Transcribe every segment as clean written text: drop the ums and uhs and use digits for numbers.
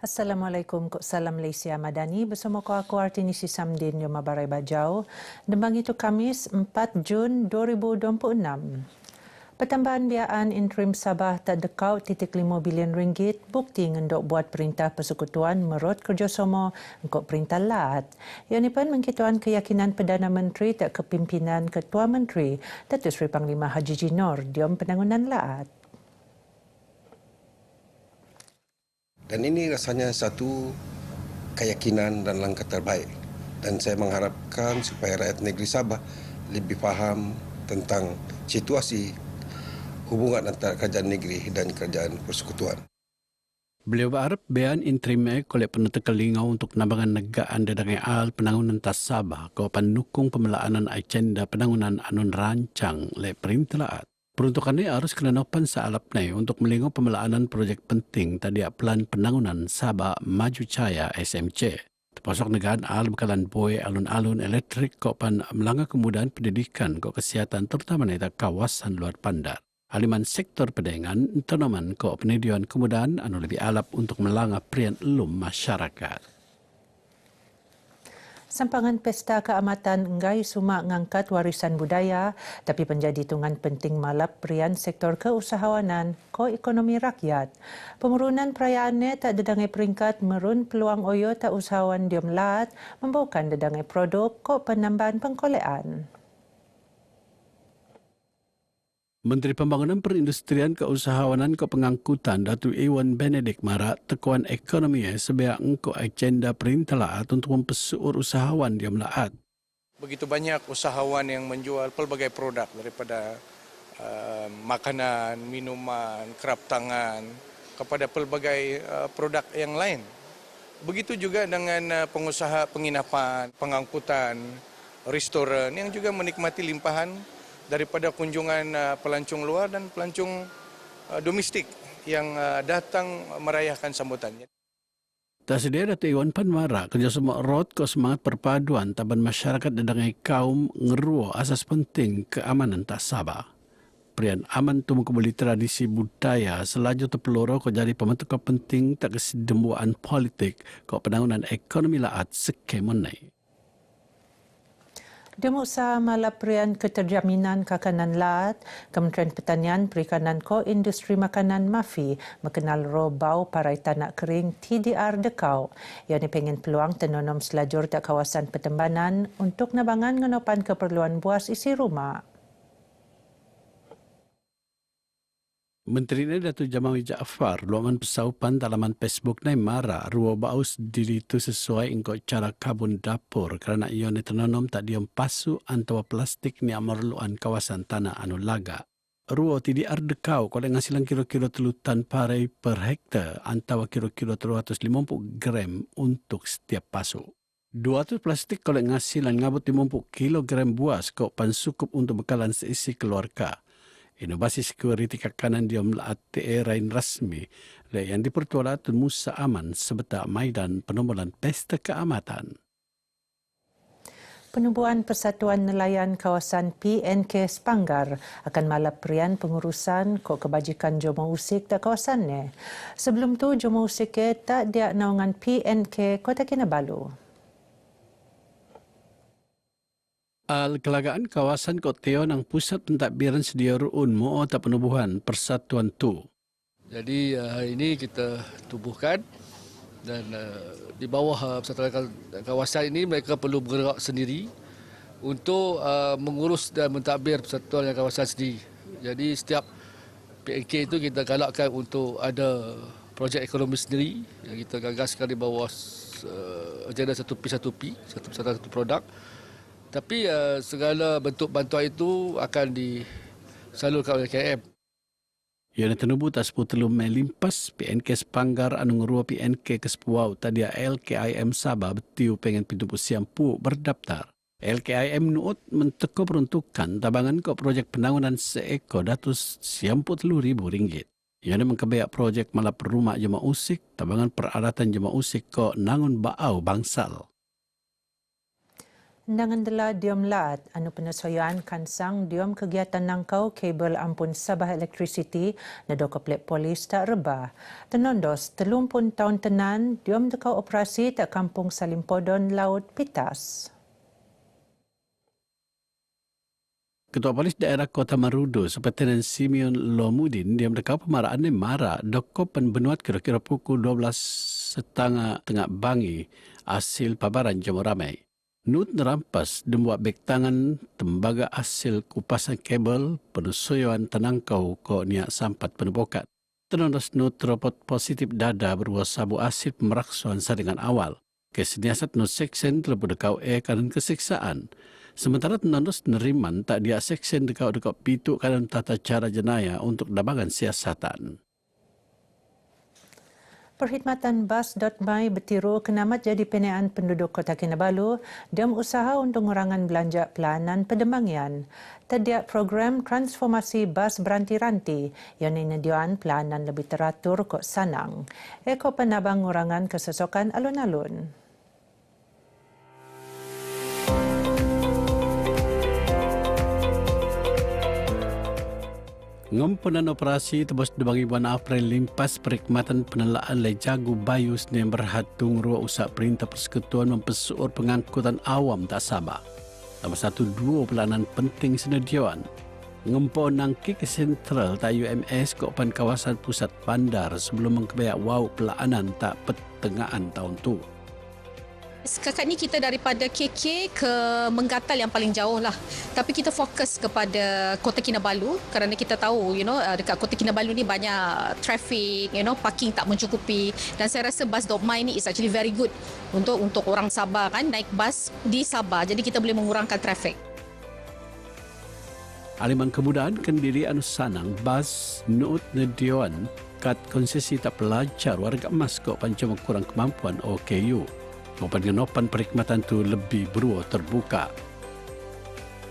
Assalamualaikum, salam Malaysia Madani. Bersama aku Artini Sisamdin yang Mabarai Bajau. Dembang itu Khamis 4 Jun 2026. Pertambahan biaan interim Sabah tak dekau RM5 bilion bukti ngendok buat Perintah Persekutuan merut kerjasama untuk Perintah Lat. Ia ni pun mengkituan keyakinan Perdana Menteri tak kepimpinan Ketua Menteri Datuk Seri Panglima Haji Jinor diam penangunan Lat. Dan ini rasanya satu keyakinan dan langkah terbaik. Dan saya mengharapkan supaya rakyat negeri Sabah lebih faham tentang situasi hubungan antara kerajaan negeri dan kerajaan persekutuan. Beliau berharap bean interim oleh penutup kelingau untuk nambangan negaan dadangai al penangunan tas Sabah kau pendukung pemelaanan agenda penangunan anun rancang oleh Perintah Laat. Peruntukannya harus kenanopan saalap untuk melingau pemelaanan projek penting tadi pelan penangunan Sabah Maju Cahaya SMC. Terpasok negaan al bekalan boy alun-alun elektrik kau pan melanggar kemudahan pendidikan kau kesihatan terutama di kawasan luar bandar. Aliman sektor pedagangan tanaman kau penyediaan kemudahan anu lebih alap untuk melanggar prian elum masyarakat. Sampangan Pesta Keamatan enggai sumak ngangkat warisan budaya tapi menjadi tungan penting malap perian sektor keusahawanan ko ekonomi rakyat. Pemurunan perayaannya tak dedangai peringkat merun peluang oyo tak usahawan diam Lat membawakan dedangai produk ko penambahan pengkolean. Menteri Pembangunan Perindustrian Keusahawanan ke Pengangkutan Datuk Iwan Benedict Marak tekuan ekonomi sebagai engkau agenda Perintah Laat untuk mempesuur usahawan di Melaat. Begitu banyak usahawan yang menjual pelbagai produk daripada makanan, minuman, kerap tangan kepada pelbagai produk yang lain. Begitu juga dengan pengusaha penginapan, pengangkutan, restoran yang juga menikmati limpahan daripada kunjungan pelancong luar dan pelancong domestik yang datang merayakan sambutannya. Tak sedia Datuk Iwan Pan Marak kerjasama rot ke semangat perpaduan taban masyarakat dengan kaum ngeruo asas penting keamanan tak Sabah. Perian aman tu kembali tradisi budaya selaju terpeloro kau jadi pembentuk penting tak kesedembuan politik kau penangunan ekonomi Laat sekemonai. Demo usaha malaprian keterjaminan kakanan Lat, Kementerian Pertanian, Perikanan Ko Industri Makanan MAFI mengenal robau parai tanak kering TDR Dekau. Ia ni pengen peluang tenonom selajur tak kawasan pertembanan untuk nabangan ngenopan keperluan buas isi rumah. Menteri ini Datuk Jamawi Jaafar luangan pesaupan dalaman Facebook na mara ruo baus diri itu sesuai ingkau cara kabun dapur kerana ia ni tenonom tak diam pasu antara plastik ni amarluan kawasan tanah anu laga. Ruo TDR Dekau kalau ngasilan kilo-kilo telutan parai per hektar antara kilo-kilo 350 gram untuk setiap pasu. 200 plastik kalau ngasilan ngabut 50 kilogram buas kau pansukup untuk bekalan seisi keluarga. Inovasi security kakanan dia Melaat rain rasmi yang dipertualatun Musa Aman sebeta Maidan penombolan Pesta Keamatan. Penubuhan Persatuan Nelayan Kawasan PNK Sepanggar akan malap perian pengurusan ko kebajikan Jomo Usik tak kawasannya. Sebelum tu Jomo Usik tak dia naungan PNK Kota Kinabalu. Kelagaan kawasan Koteo nang pusat pentadbiran sedia ruun mo tak penubuhan persatuan tu. Jadi hari ini kita tubuhkan dan di bawah persatuan kawasan ini mereka perlu bergerak sendiri untuk mengurus dan mentadbir persatuan kawasan sendiri. Jadi setiap PNK itu kita galakkan untuk ada projek ekonomi sendiri yang kita gagaskan di bawah agenda satu P1P, satu produk. Tapi segala bentuk bantuan itu akan disalurkan oleh KM. Ia tenubu tak sepuluh melimpas PNK Sepanggar anu ngerua PNK ke sepuau tadia LKIM Sabah betiu pengen pintu siampu berdaftar. LKIM nuut menteko peruntukan tabangan ke projek penangunan seeko datus siampu RM10,000. Ia mengkebeak projek malap rumah jemaah usik tabangan peralatan jemaah usik ke nangun baau bangsal. Nangandala diom laat anu penyesuaian kansang diom kegiatan nangkau kabel ampun Sabah Electricity na dokoplet polis tak rebah. Tenondos 30 tahun tenan diom dekau operasi tak kampung Salimpodon Laut Pitas. Ketua Polis Daerah Kota Marudu, Superintendent Simeon Lomudin, dia mendekau pemaraan ni Mara, dokop penbenuat kira-kira pukul 12.30 tengah bangi, hasil pabaran jemu ramai. Nut nerampas membuat beg tangan tembaga hasil kupasan kabel penyesuaian tenangkau ko niat sampat penubokat. Tenondos Nut teropot positif dada beruas sabu hasil pemeraksuan saringan awal. Keseniasat Nut Seksen telah berdekau kanan kesiksaan. Sementara tenondos neriman tak dia Seksen dekau pituk kanan tata cara jenayah untuk dabangan siasatan. Perkhidmatan Bas.my bertiru kenamat jadi penean penduduk Kota Kinabalu dan usaha untuk ngurangan belanja pelayanan pedembangian. Terdia program transformasi bas beranti-ranti yang menyediakan pelayanan lebih teratur kok sanang. Eko penabang ngurangan kesesokan alun-alun. Ngomponan operasi tebus dibangi bulan April limpas perkhidmatan penelaan Lejagu Bayus yang berhatung ruang usaha perintah persekutuan mempesuur pengangkutan awam tak Sabah. Nama satu dua pelayanan penting senediaan. Ngomponan ke sentral tak UMS ke opan kawasan pusat bandar sebelum mengkebayak wau pelayanan tak pertengahan tahun tu. Setakat ni kita daripada KK ke Menggatal yang paling jauh lah. Tapi kita fokus kepada Kota Kinabalu kerana kita tahu, dekat Kota Kinabalu ni banyak traffic, parking tak mencukupi. Dan saya rasa Bas.my ni is actually very good untuk orang Sabah kan, naik bas di Sabah. Jadi kita boleh mengurangkan traffic. Aliman kemudahan kendiri anu sanang bas nuut nediawan kat konsesi tak pelajar warga emas kok pancam kurang kemampuan OKU. Pengenopan perkhidmatan tu lebih beruah terbuka.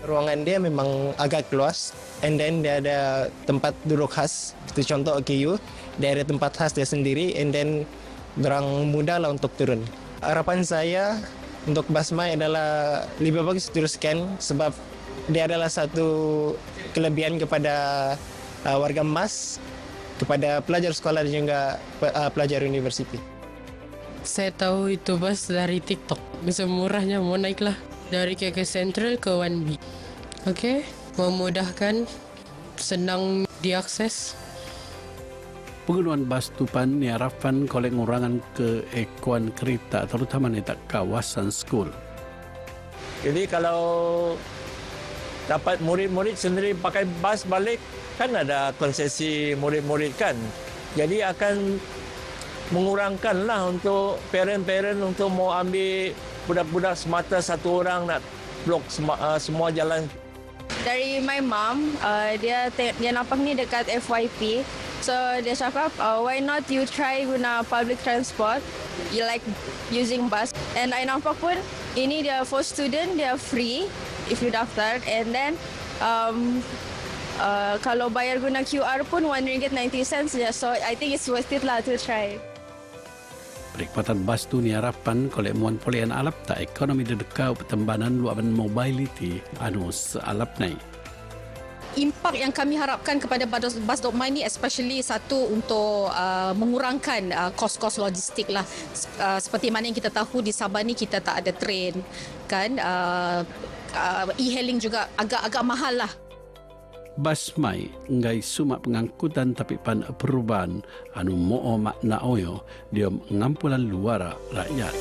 Ruangan dia memang agak luas and then dia ada tempat duduk khas. Itu contoh OKU, dia ada tempat khas dia sendiri and then dorang mudah lah untuk turun. Harapan saya untuk Bas.my adalah lebih bagus teruskan sebab dia adalah satu kelebihan kepada warga emas, kepada pelajar sekolah dan juga pelajar universiti. Saya tahu itu bas dari TikTok. Semurahnya mau naiklah dari KK Central ke 1B. Okey, memudahkan, senang diakses. Penggunaan bas tupan diharapkan oleh ngurangan keekuan kereta terutama di kawasan skul. Jadi kalau dapat murid-murid sendiri pakai bas balik, kan ada konsesi murid-murid kan. Jadi akan mengurangkanlah untuk parent-parent untuk mau ambil budak-budak semata satu orang nak blok semua jalan. Dari my mom, dia nampak ni dekat FYP. So dia cakap, why not you try guna public transport? You like using bus. And I nampak pun ini dia for student, dia free if you daftar. And then kalau bayar guna QR pun RM1.90 je. So I think it's worth it lah to try. Perkhidmatan bas tu diharapkan oleh muan polian alap tak ekonomi dedekau pertembanan luapan mobility anu sealap naik. Impak yang kami harapkan kepada Bas.my ni especially satu untuk mengurangkan kos-kos logistik lah. Seperti mana yang kita tahu di Sabah ni kita tak ada train kan, e-hailing juga agak mahal lah. Bas.my ngai sumak pengangkutan tapi pan perubahan anu mo'o makna oyo dia ngampulan luara rakyat.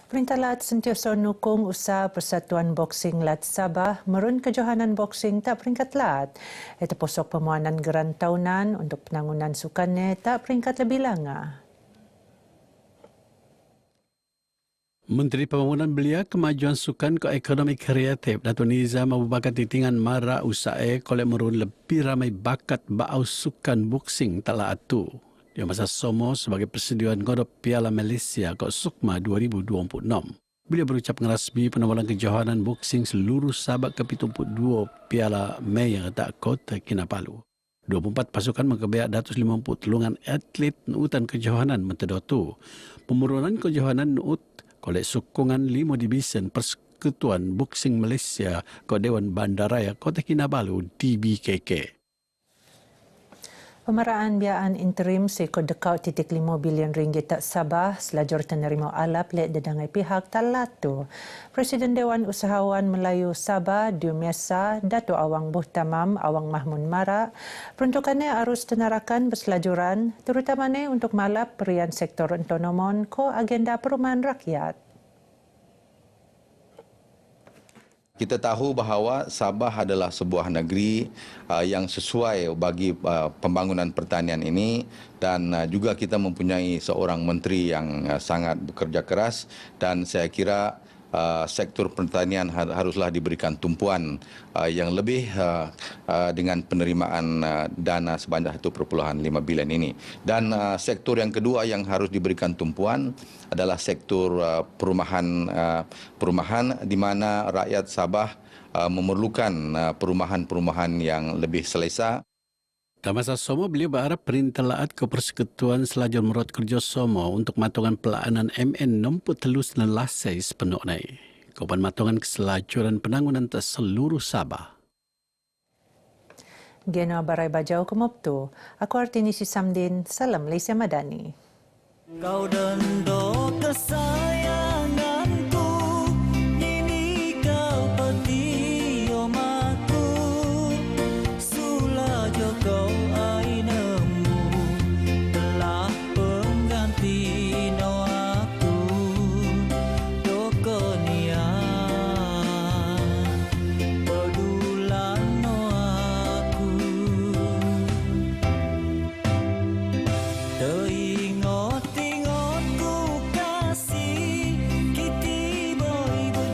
Perintah Lat sentiasa nukung usaha Persatuan Boksing Lat Sabah merun kejohanan boksing tak peringkat Lat. Itu posok pemuanan geran tahunan untuk penangunan sukannya tak peringkat lebih langa. Menteri Pembangunan Belia Kemajuan Sukan ke Ekonomi Kreatif Dato' Nizam Abu Bakar Titingan Mara usaha kolek merun lebih ramai bakat bau sukan boksing telah atu. Dia masa somo sebagai persediaan godop Piala Malaysia ke Sukma 2026. Beliau berucap ngerasmi penawaran kejohanan boksing seluruh sahabat ke-72 Piala Mayor tak Kota Kinabalu. 24 pasukan mengkebiak 150 telungan atlet nuutan kejohanan mentedotu. Pemurunan kejohanan nuut kolek sokongan 5 division Persekutuan Boxing Malaysia ke Dewan Bandaraya Kota Kinabalu DBKK. Pemeraan biaan interim sekod dekau .5 bilion ringgit tak Sabah selajur tenerima alap lek dedangai pihak Talatu. Presiden Dewan Usahawan Melayu Sabah Diumesa Dato' Awang Buhtamam Awang Mahmun Mara peruntukannya arus tenarakan berselajuran terutamanya untuk malap perian sektor entonomon ko agenda perumahan rakyat. Kita tahu bahawa Sabah adalah sebuah negeri yang sesuai bagi pembangunan pertanian ini dan juga kita mempunyai seorang menteri yang sangat bekerja keras dan saya kira sektor pertanian haruslah diberikan tumpuan yang lebih dengan penerimaan dana sebanyak 1.5 bilion ini. Dan sektor yang kedua yang harus diberikan tumpuan adalah sektor perumahan di mana rakyat Sabah memerlukan perumahan-perumahan yang lebih selesa. Masa Somo beliau berharap perintelaat ke Persekutuan selajur merot kerja Somo untuk matungan pelaanan MN nompu telus dan lasai sepenuh naik. Kaupan matungan keselajuran penangunan ke seluruh Sabah. Gena Barai Bajau ke Moptu. Aku Artinisi Samdin. Salam Malaysia Madani. Kau dendo ke saya.